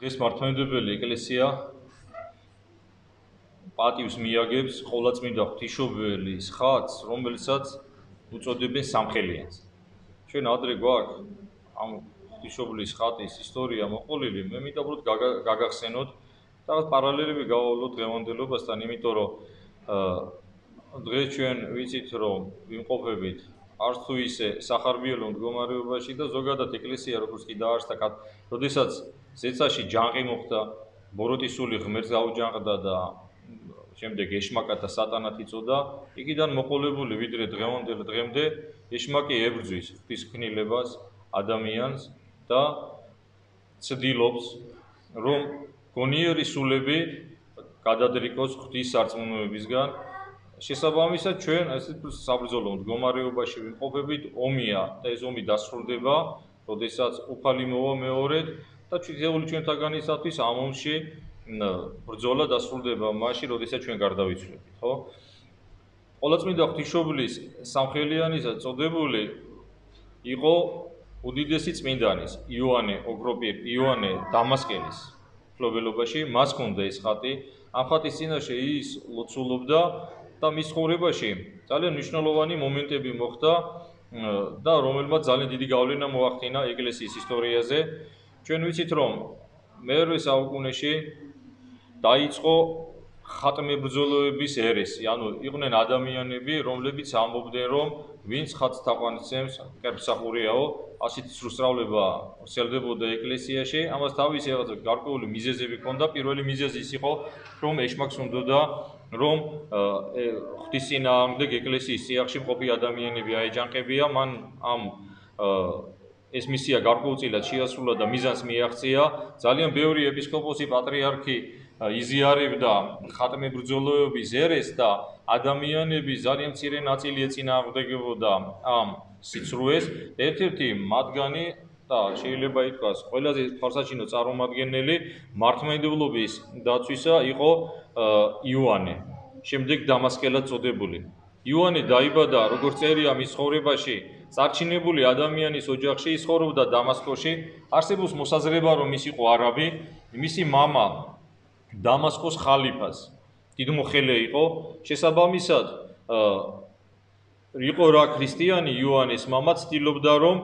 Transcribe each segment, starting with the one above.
დღეს მართლმადიდებელი ეკლესია პატივს მიაგებს ყოვლადწმიდა ღვთისმშობელის ხატს, რომელსაც უწოდებენ სამხელიანს. ჩვენ ადრე გვაქვს ამ ღვთისმშობლის ხატის ისტორია მოყოლილი, მე მინდა უბრალოდ გაგახსენოთ და პარალელები გავავლოთ დღევანდელობასთან, იმიტომ რომ დღეს ჩვენ ვიცით, რომ ვიმყოფებით არც თუ ისე სახარბიელო მდგომარეობაში და ზოგადად ეკლესია როგორც კი დაარსდა, როდესაც ზეცაში ჯანყი მოხდა, ბოროტისული ღმერთს აუჯანყდა და შემდეგ ეშმაკათა სატანად იწოდა, იქიდან მოყოლებული ვიდრე დღევანდელ დღემდე ეშმაკი ებრძვის ღვთისმკნელებას, ადამიანს და ცდილობს, რომ გონიერი სულები გადადრიკოს ღვთის სარწმუნოებისგან. შესაბამისად, ჩვენ ასეთ საბრძოლო მდგომარეობაში ვიმყოფებით, ომია და ეს ომი დასრულდება, როდესაც უფალი მოვა მეორედ და ჩვენი ჩვენთაგანისათვის ამ ომში ბრძოლა დასრულდება მაშინ, როდესაც ჩვენ გარდავიცვლებით, ხო? ყოვლადწმიდა ღვთისმშობლის სამხელიანისა წოდებული იყო უდიდესი წმინდანის იოანე დამასკელის მფლობელობაში, მას ჰქონდა ეს ხატი. ამ ხატის წინაშე ის ლოცულობდა და მის ცხოვრებაში ძალიან მნიშვნელოვანი მომენტები მოხდა და რომელმაც ძალიან დიდი გავლენა მოახდინა ეკლესიის ისტორიაზე. ჩვენ ვიცით, რომ მე-8 საუკუნეში დაიწყო ხატმებრძოლოების ერესი, ანუ იყვნენ ადამიანები, რომლებიც ამბობდნენ, რომ ვინც ხატს თაყვანისცემს, კერპსახურიაო, ასეთი სრულსწავლება ვრცელდებოდა ეკლესიაში. ამას თავისი რაღაცა გარკვეული მიზეზები ჰქონდა. პირველი მიზეზი ის იყო, რომ ეშმაკს უნდოდა, რომ ღვთისწინააღმდეგ ეკლესიის წიაღში მყოფი ადამიანები აეჯანყებია, მან ეს მისია გარკვეულწილად შეასრულა და მიზანს მიაღწია. ძალიან ბევრი ეპისკოპოსი, პატრიარქი იზიარებდა ხატმებრძოლოების ერესს და ადამიანების ძალიან მცირე ნაწილი ეწინააღმდეგებოდა ამ სიცრუეს. ერთ-ერთი მათგანი და შეიძლება ითქვას ყველაზე თვალსაჩინო წარმომადგენელი მართლმადიდებლობის დაცვისა იყო იოანე, შემდეგ დამასკელად წოდებული. იოანე დაიბადა, როგორც წერია მის ცხოვრებაში, წარჩინებული ადამიანის ოჯახში, ის ცხოვრობდა დამასკოში. არსებობს მოსაზრება, რომ ის იყო არაბი, მისი მამა დამასკოს ხალიფას დიდმოხელე იყო. შესაბამისად, იყო რა ქრისტიანი იოანეს მამა ცდილობდა, რომ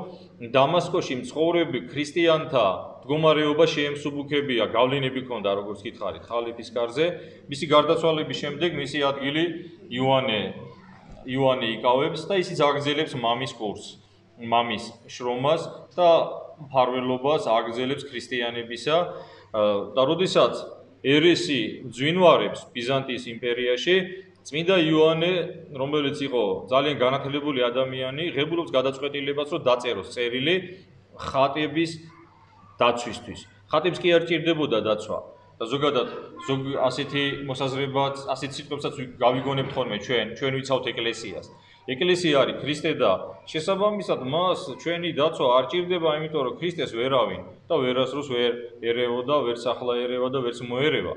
დამასკოში მცხოვრები ქრისტიანთა მდგომარეობა შეემსუბუქებია, გავლენები ჰქონდა, როგორც გითხარით, ხალიფის კარზე. მისი გარდაცვალების შემდეგ მისი ადგილი იოანე იკავებს და ისიც აგრძელებს მამის კურსს, მამის შრომას და მფარველობას აგრძელებს ქრისტიანებისა და როდესაც ერესი ძვინვარებს ბიზანტიის იმპერიაში, წმინდა იოანე, რომელიც იყო ძალიან განათლებული ადამიანი, ღებულობს გადაწყვეტილებას, რომ დაწეროს წერილი ხატების დაცვისთვის. ხატებს კი არ ჭირდებოდა დაცვა და ზოგადად ასეთი მოსაზრებაც, ასეთ სიტყვებსაც გავიგონებთ ხოლმე ჩვენ ვიცავთ ეკლესიას. ეკლესია არის ქრისტე და შესაბამისად მას ჩვენი დაცვა არ ჭირდება, იმიტომ რომ ქრისტეს ვერავინ და ვერასდროს ვერ ერეოდა, ვერც ახლა ერევა და ვერც მოერევა.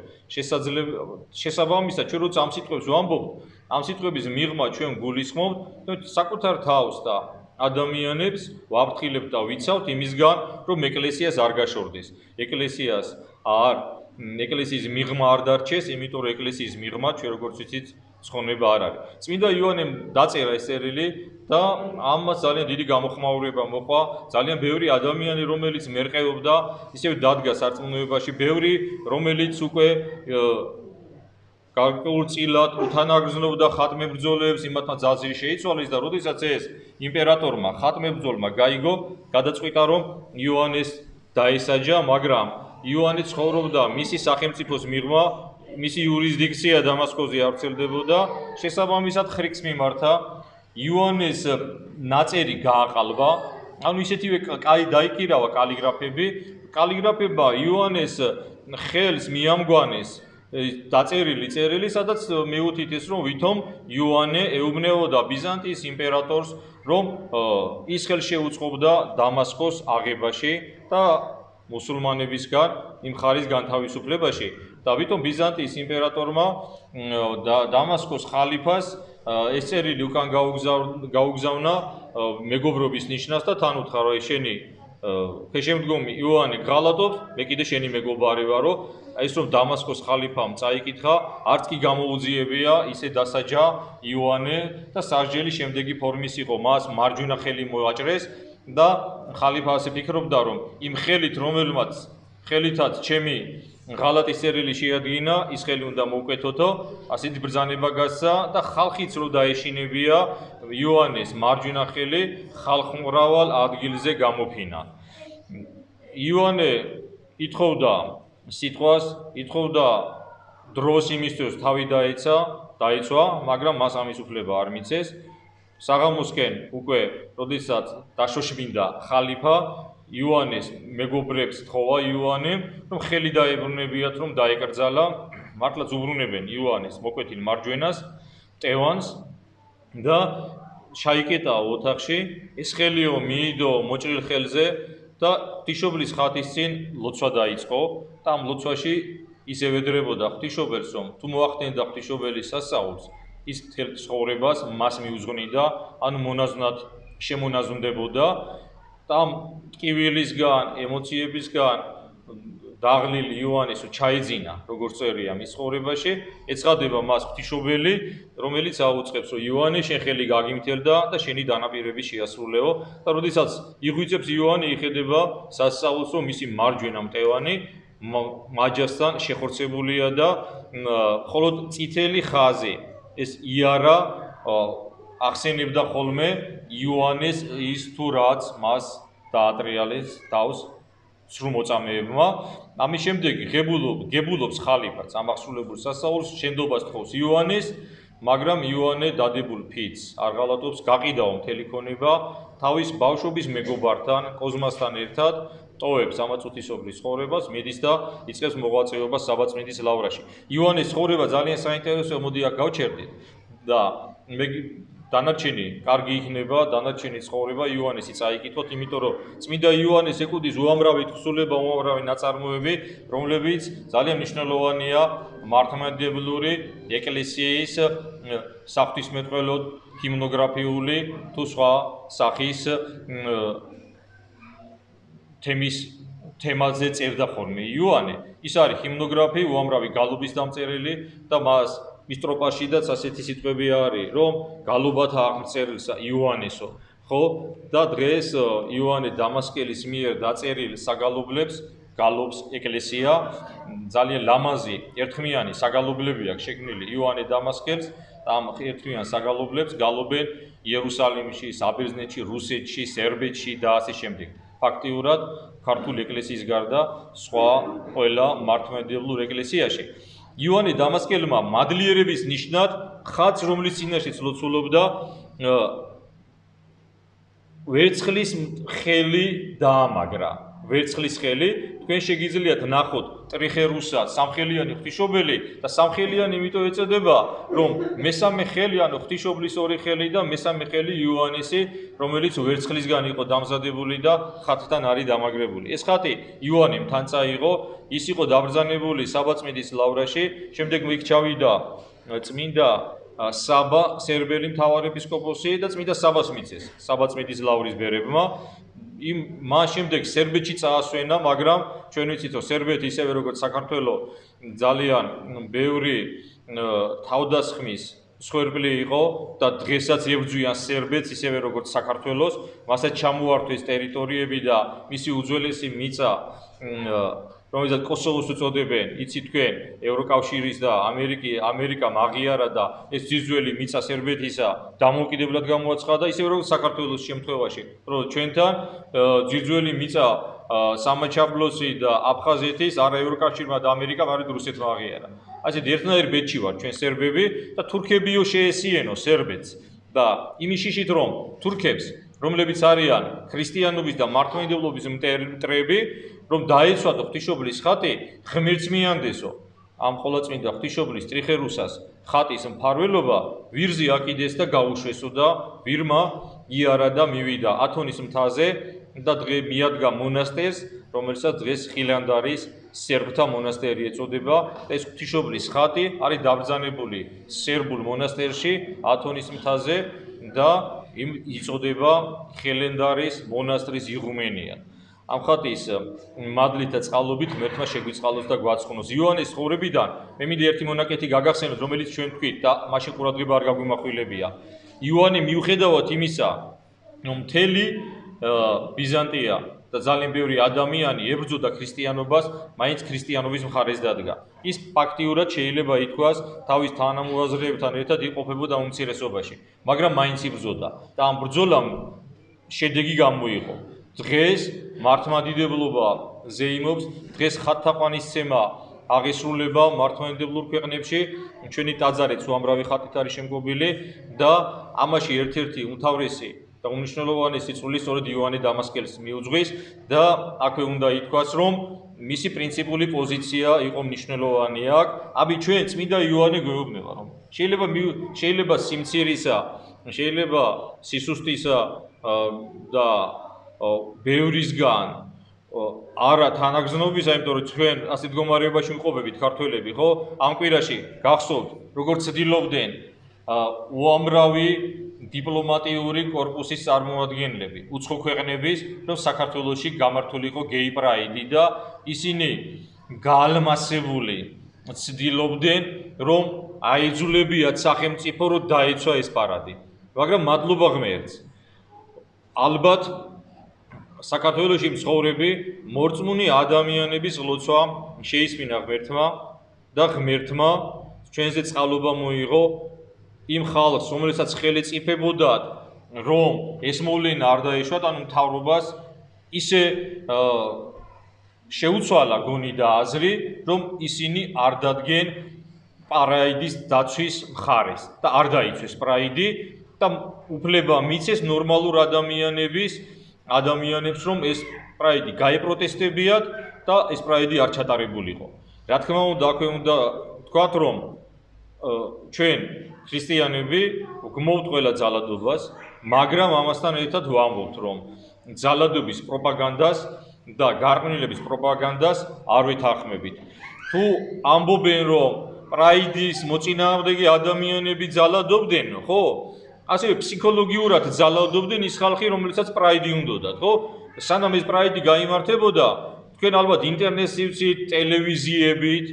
შესაბამისად, ჩვენ როცა ამ სიტყვებს ვამბობთ, ამ სიტყვების მიღმა ჩვენ გულისხმობთ, საკუთარ თავს და ადამიანებს ვაფრთხილებთ და ვიცავთ იმისგან, რომ ეკლესიას არ გაშორდეს. ეკლესიის მიღმა არ დარჩეს, იმიტომ რომ ეკლესიის მიღმა ჩვენ როგორც ვიცით ცხონება არ არის. წმინდა იოანემ დაწერა ეს წერილი და ამას ძალიან დიდი გამოხმაურება მოყვა. ძალიან ბევრი ადამიანი, რომელიც მერყეობდა, ისევ დადგა სარწმუნოებაში, ბევრი, რომელიც უკვე გარკვეულწილად უთანაგრძნობდა ხატმებრძოლებს, იმათმა ძალზრი შეიცვალეს და როდესაც ეს იმპერატორმა, ხატმებრძოლმა გაიგო, გადაწყვიტა, რომ იოანეს დაესაჯა, მაგრამ იოანე ცხოვრობდა მისი სახელმწიფოს მიღმა, მისი იურისდიქცია დამასკოზე არ ვრცელდებოდა, შესაბამისად ხრიკს მიმართა, იოანეს ნაწერი გააყალბა, ანუ ისეთივე დაიკირავა კალიგრაფება იოანეს ხელს მიამგვანეს დაწერილი წერილი, სადაც მეუთითეს, რომ ვითომ იოანე ეუბნებოდა ბიზანტიის იმპერატორს, რომ ის ხელს შეუწყობდა დამასკოს აღებაში და მუსულმანებისგან იმ ხარის განთავისუფლებაში და ვითომ ბიზანტიის იმპერატორმა და დამასკოს ხალიფას ეს წერილი უკან გაუგზავნა მეგობრობის ნიშნას და თან უთხრა, რომ შენი ფეშემდგომი იოანე გღალატობს, მე კიდე შენი მეგობარი ვარო, ეს რომ დამასკოს ხალიფამ წაიკითხა, არც კი გამოუძიებია ისე დასაჯა იოანე და სასჯელი შემდეგი ფორმის იყო, მას მარჯვენა ხელი მოაჭრეს და ხალიფა ასე ფიქრობდა, რომ იმ ხელით, რომელმაც ხელითაც ჩემი ღალატის წერილი შეადგინა, ის ხელი უნდა მოვკვეთოთო, ასეთი ბრძანება გასცა და ხალხიც რო დაეშინებია იოანეს მარჯვენა ხელი ხალხმრავალ ადგილზე გამოფინა. იოანე ითხოვდა სიტყვას, ითხოვდა დროს იმისთვის თავი დაეცვა, მაგრამ მას ამის უფლება არ მიცეს. საღამოსკენ უკვე, როდესაც დაშოშმინდა ხალიფა, იოანეს მეგობრებს თხოვა იოანე, რომ ხელი დაებრუნებიათ, რომ დაეკრძალა, მართლაც უბრუნებენ იოანეს მოკვეთილ მარჯვენას, მტევანს და ჩაიკეტა ოთახში, ეს ხელიო მიიდო მოჭრილ ხელზე და ღვთისმშობლის ხატის წინ ლოცვა დაიწყო და ამ ლოცვაში ისე ვედრებოდა ღვთისმშობელს, რომ თუ მოახდენდა ღვთისმშობელის სასწაულს, ის მთელ ცხოვრებას მას მიუძღვნიდა, ანუ მონაზვნად შემონაზვნდებოდა და ამ ტკივილისგან, ემოციებისგან დაღლილი იოანეს ჩაიძინა, როგორც წერია მის ცხოვრებაში, ეცხადება მას ღვთისმშობელი, რომელიც აუწყებს, რომ იოანე შენ ხელი გაგიმთელდა და შენი დანაპირები შეასრულეო და როდესაც იღვიწებს იოანე, იხედება სასწაულს, რომ მისი მარჯვენა მტევანი მაჯასთან შეხორცებულია და მხოლოდ წითელი ხაზი, ეს იარა ახსენებდა ხოლმე იოანეს ის თუ რაც მას დაატრიალეს თავს სრულმოწამეებმა. ამის შემდეგ ღებულობს ხალიფაც ამ აღსრულებულ სასწაულს, შენდობას თხოვს იოანეს, მაგრამ იოანე დადებულ ფიცს არ ღალატობს, გაყიდაო მთელი ქონება, თავის ბავშვობის მეგობართან, კოზმასთან ერთად ტოვებს ამაწუთისობრის ცხოვრებას, მიდის და იწყებს მოღვაწეობას საბაწმინდის ლავრაში. იოანეს ცხოვრება ძალიან საინტერესოა, მოდი აქ გავჩერდით და დანარჩენი კარგი იქნება, დანარჩენი ცხოვრება იოანესი წაიკითხოთ, იმიტომ რომ წმინდა იოანეს ეკუდის უამრავი თხზულება, უამრავი ნაწარმოები, რომლებიც ძალიან მნიშვნელოვანია მართლმადიდებლური ეკლესიის საღვთისმეტყველო ჰიმნოგრაფიული თუ სხვა სახის თემაზე წერდა ხოლმე იოანე. ის არის ჰიმნოგრაფი, უამრავი გალობის დამწერილი და მის ტროპაშიდაც ასეთი სიტყვები არის, რომ გალობათა აღმწერილსა იოანესო, ხო? და დღეს იოანე დამასკელის მიერ დაწერილ საგალობლებს გალობს ეკლესია, ძალიან ლამაზი ერთხმიანი საგალობლები აქვს შექმნილი იოანე დამასკელს და ამ ერთხმიან საგალობლებს გალობენ იერუსალიმში, საბერძნეთში, რუსეთში, სერბეთში და ასე შემდეგ. ფაქტიურად ქართული ეკლესიის გარდა სხვა ყველა მართლმადიდებლურ ეკლესიაში. იოანე დამასკელმა მადლიერების ნიშნად ხატს, რომლის წინაშეც ლოცულობდა, ვერცხლის ხელი დაამაგრა. ვერცხლის ხელი, თქვენ შეგიძლიათ ნახოთ ტრიხერუსა, სამხელიანი ღვთისმშობელი და სამხელიანი იმიტომ ეწოდება, რომ მესამე ხელი, ანუ ღვთისმშობლის ორი ხელი და მესამე ხელი იოანესი, რომელიც ვერცხლისგან იყო დამზადებული და ხატთან არის დამაგრებული. ეს ხატი იოანემ თან წაიღო, ის იყო დაბრძანებული საბაწმინდის ლავრაში, შემდეგ იქ ჩავიდა წმინდა საბა სერბელი მთავარეპისკოპოსი და წმინდა საბას მიცეს საბაწმინდის ლავრის ბერებმა. მან შემდეგ სერბეთში წაასვენა, მაგრამ ჩვენ ვიცით, რომ სერბეთი ისევე როგორც საქართველო ძალიან ბევრი თავდასხმის მსხვერპლი იყო და დღესაც ებრძვიან სერბეთს ისევე როგორც საქართველოს, მასაც ჩამოართვეს ტერიტორიები და მისი უძველესი მიწა, რომელსაც კოსოვოს უწოდებენ, იცით თქვენ, ევროკავშირის და ამერიკამ აღიარა და ეს ძირძველი მიწა სერბეთისა დამოუკიდებლად გამოაცხადა, ისევე როგორც საქართველოს შემთხვევაში, რომ ჩვენთან ძირძველი მიწა სამაჩაბლოსი და აფხაზეთის არა ევროკავშირმა და ამერიკამ, არამედ რუსეთმა აღიარა. ასეთ ერთნაირ ბედში ვარ ჩვენ სერბები და თურქებიო შეესიენო სერბეთს და იმის შიშით რომ თურქებს, რომლებიც არიან ქრისტიანობის და მართლმადიდებლობის მტრები, რომ დაეცვათ ღვთისმშობლის ხატი, ღმერთს მიანდესო. ამ ყოლაწმინდა ღვთისმშობლის ტრიხერუსას ხატის მფარველობა ვირზე აკიდეს და გაუშვესო და ვირმა იარა და მივიდა ათონის მთაზე და მიადგა მონასტერს, რომელსაც დღეს ხილანდარის სერბთა მონასტერი ეწოდება. ეს ღვთისმშობლის ხატი არის დაბრძანებული სერბულ მონასტერში ათონის მთაზე და იწოდება ხილანდარის მონასტრის იღუმენია. ამ ხატის მადლით და წყალობით მერთმა შეგვიწყალოს და გვაცხონოს. იოანეს ცხოვრებიდან მე მინდა ერთი მონაკეთი გაგახსენოთ, რომელიც ჩვენ თქვით და მაშინ ყურადღება არ გაგვიმახვილებია. იოანე მიუხედავად იმისა, რომ მთელი ბიზანტია და ძალიან ბევრი ადამიანი ებრძოდა ქრისტიანობას, მაინც ქრისტიანობის მხარეს დადგა. ის ფაქტიურად შეიძლება ითქვას, თავის თანამოაზრეებთან ერთად იყოფებოდა უმცირესობაში, მაგრამ მაინც იბრძოდა და ამ ბრძოლამ შედეგი გამოიღო. დღეს მართლმადიდებლობა ზეიმობს, დღეს ხატთაყვანისცემა აღესრულება მართლმადიდებლურ ქვეყნებში, ჩვენი ტაძარიც უამრავი ხატით არის შემკობილი და ამაში ერთ-ერთი უმთავრესი და უმნიშვნელოვანესი წვლილი სწორედ იოანე დამასკელის მიუძღვის და აქვე უნდა ითქვას, რომ მისი პრინციპული პოზიცია იყო მნიშვნელოვანი აქ. აბი ჩვენ წმინდა იოანე გვეუბნება, რომ შეიძლება სიმცირისა, შეიძლება სისუსტისა და ბევრისგან არა თანაგზნობისა, იმიტომ რომ ჩვენ ასეთ მდგომარეობაში ვიყოფებით ქართველები, ხო? ამ კვირაში გახსოვთ, როგორც ცდილობდნენ უამრავი დიპლომატიური კორპუსის წარმომადგენლები, უცხო ქვეყნების, რომ საქართველოში გამართულიყო გეი პრაიდი და ისინი გაალმასებული ცდილობდნენ, რომ აიძულებიათ სახელმწიფო, რომ დაეცვა ეს პარადი. მაგრამ მადლობა ღმერთს. ალბათ საქართველოში მცხოვრები მორწმუნე ადამიანების ლოცვა შეისმინა ღმერთმა და ღმერთმა ჩვენზე წყალობა მოიღო იმ ხალხს, რომელსაც ხელი წიფებოდათ, რომ ეს მოვლენა არ დაეშვათ, ანუ მთავრობას ისე შეუცვალა გონი და აზრი, რომ ისინი არ დადგენ პრაიდის დაცვის მხარეს და არ დაიცვეს პრაიდი და უფლება მიცეს ნორმალურ ადამიანებს, რომ ეს პრაიდი გაეპროტესტებიათ და ეს პრაიდი არ ჩატარებულიყო. რა თქმა უნდა, აქვე უნდა ვთქვათ, რომ ჩვენ ქრისტიანები გმოვთ ყველა ძალადობას, მაგრამ ამასთან ერთად ვამბობთ, რომ ძალადობის პროპაგანდას და გარყვნილების პროპაგანდას არ ვეთანხმებით. თუ ამბობენ, რომ პრაიდის მოწინააღმდეგე ადამიანები ძალადობდნენ, ხო? ასევე ფსიქოლოგიურად ძალადობდნენ ის ხალხი, რომელსაც პრაიდი უნდოდათ, ხო? სანამ ეს პრაიდი გაიმართებოდა, თქვენ ალბათ ინტერნეტს ივცით, ტელევიზიებით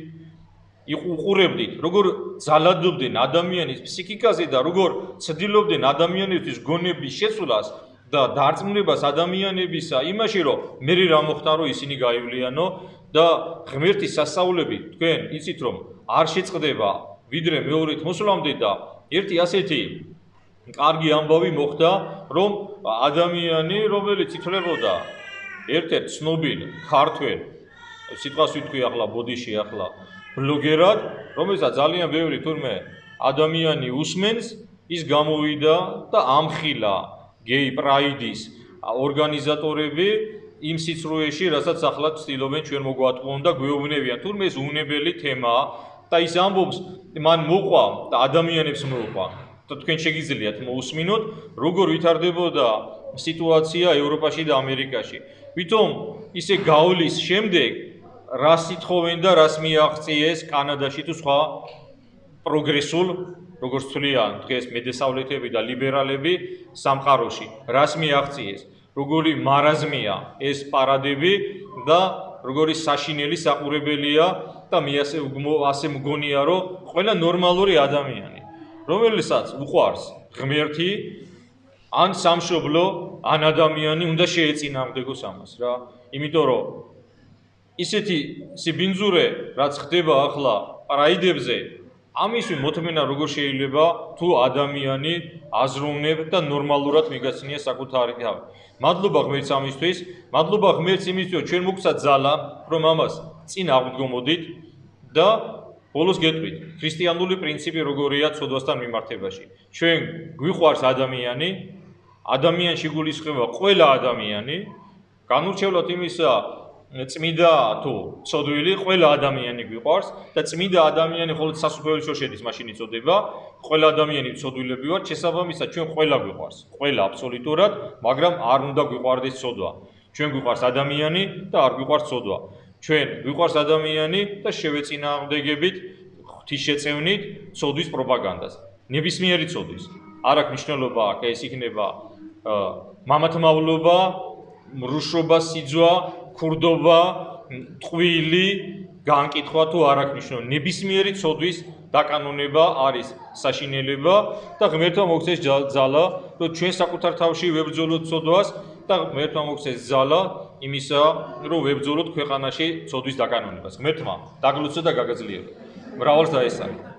უყურებდით, როგორ ძალადობდნენ ადამიანის ფსიქიკაზე და როგორ ცდილობდნენ ადამიანისთვის გონების შეცვლას და დარწმუნებას ადამიანებისა იმაში, რომ მე რა მოხდა, რომ ისინი გაივლიანო და ღმერთის სასწაულები თქვენ იცით, რომ არ შეწყდება ვიდრე მეორით მოსვლამდე და ერთი ასეთი კარგი ამბავი მოხდა, რომ ადამიანი, რომელიც ითვლებოდა ერთ-ერთ ცნობილ ქართველ სიტყვას ვიტყვი ახლა ბოდიში ახლა ბლოგერად, რომელსაც ძალიან ბევრი თურმე ადამიანი უსმენს, ის გამოვიდა და ამხილა გეი პრაიდის ორგანიზატორები იმ სიცრუეში, რასაც ახლა ცდილობენ ჩვენ მოგვატყუონ და გვეუბნებიან, თურმე ეს უნებელი თემაა და ის ამბობს, მან მოყვა და ადამიანებს მოყვა. და თქვენ შეგიძლიათ მოусმინოთ, როგორ ვითარდებოდა სიტუაცია ევროპაში და ამერიკაში. ვითომ ისე გავლის შემდეგ რას ითხოვენ და რას მიაღწიეს კანადაში თუ სხვა პროგრესულ, როგორც თვლიან დღეს მედესავლეთები და ლიბერალები სამყაროში, რას მიაღწიეს, როგორი მარაზმია ეს პარადები და როგორი საშინელი საყურებელია და მე ასე მგონია, რომ ყველა ნორმალური ადამიანი რომელსაც უყვარს ღმერთი, ან სამშობლო, ან ადამიანი უნდა შეეწინააღმდეგოს ამას რა. იმიტომ რომ ისეთი სიბინძურე, რაც ხდება ახლა პრაიდებზე, ამისვე მოთმენა როგორ შეიძლება თუ ადამიანი აზროვნებ და ნორმალურად მიგაცნია საკუთარი თავი. მადლობა ღმერთს ამისთვის, მადლობა ღმერთს იმისთვის, რომ ჩვენ მოგცათ ძალა, რომ ამას წინ აღვდგომოდით და ბოლოს გეტყვით, ქრისტიანული პრინციპი როგორია ცოდვასთან მიმართებაში. ჩვენ გვიყვარს ადამიანი, ადამიანში გულისხმება ყველა ადამიანი, განურჩევლად იმისა, წმინდა თუ ცოდვილი, ყველა ადამიანი გვიყვარს და წმინდა ადამიანი მხოლოდ სასუფეველში შედის, მაშინ იწოდება, ყველა ადამიანი ცოდვილები ვართ, შესაბამისად ჩვენ ყველა გვიყვარს, ყველა აბსოლუტურად, მაგრამ არ უნდა გვიყვარდეს ცოდვა. ჩვენ გვიყვარს ადამიანი და არ გვიყვარს ცოდვა. ჩვენ გვიყვარს ადამიანი და შევეწინააღმდეგებით ღვთისშეწევნით ცოდვის პროპაგანდას. ნებისმიერი ცოდვის. არ აქვს მნიშვნელობა, ეს იქნება მამათმავლობა, რუსობა, სიძვა, ქურდობა, ტყვილი, განკითხვა თუ არ აქვს მნიშვნელობა. ნებისმიერი ცოდვის დაკანონება არის საშინელება და ღმერთმა მოგცეს ძალა, რომ ჩვენ საკუთარ თავში ვებრძოლოთ ცოდვას და ღმერთმა მოგცეს ძალა იმისა, რომ ვებრძოლოთ ქვეყანაში ცოდვის დაკანონებას. ღმერთმა დაგლოცვა და გაგაძლიერა. მრავალს დაესწრო.